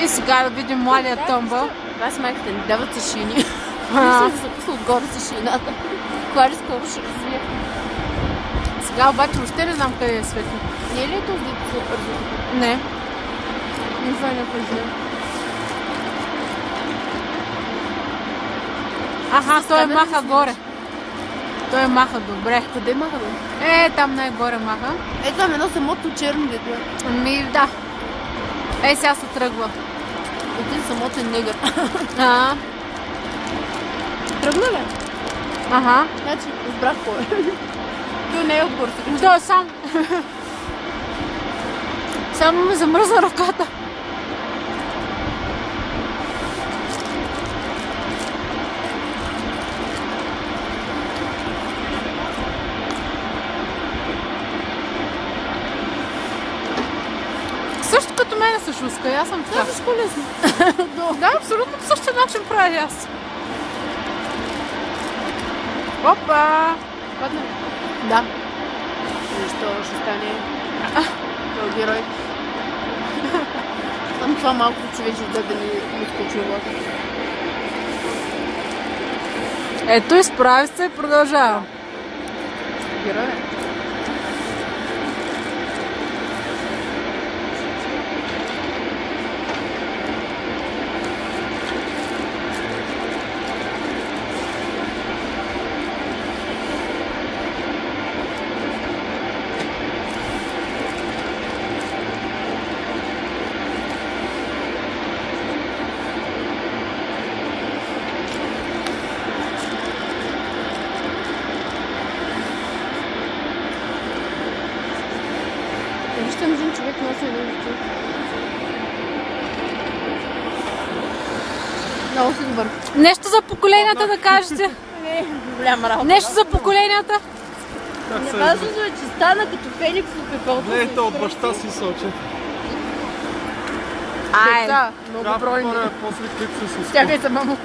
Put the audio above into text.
И сега да видим младия Тъмбъл. Това си майката ни дават се шини. Мисля да запусна отгоре с шината. Кога ли скоро ще развия? Сега обаче въобще не знам къде е светло. Не е ли този дето се бързо? Не. Не знам на познава. Аха, той маха горе. Той маха добре. Къде маха бе? Там най-горе маха. Там едно самото черно дето е. Ами да. Сега се тръгва. Един самотен негър. Тръгна ли? Ага. Значи, разбрах кой е. Той не е отгоре. Той е сам. Само ми замръзна ръката. Също като мене се шуска, аз съм така. Всичко лесно. Да, абсолютно по същия начин правя аз. Опа! Падна ли? Да. Защо ще стане този герой? Там това малко човече да ни изкочи влака. Ето, изправи се и продължавам. Герой е. Вижте, един човек носи едно дете. Много си добър. Нещо за поколенията да кажете. Не, голяма работа. Нещо за поколенията. Неважното е, че стана като Феникс от пепелото. Не, то от баща си сочи. Ай, Много бройни. После клип се Стягай се, мамо.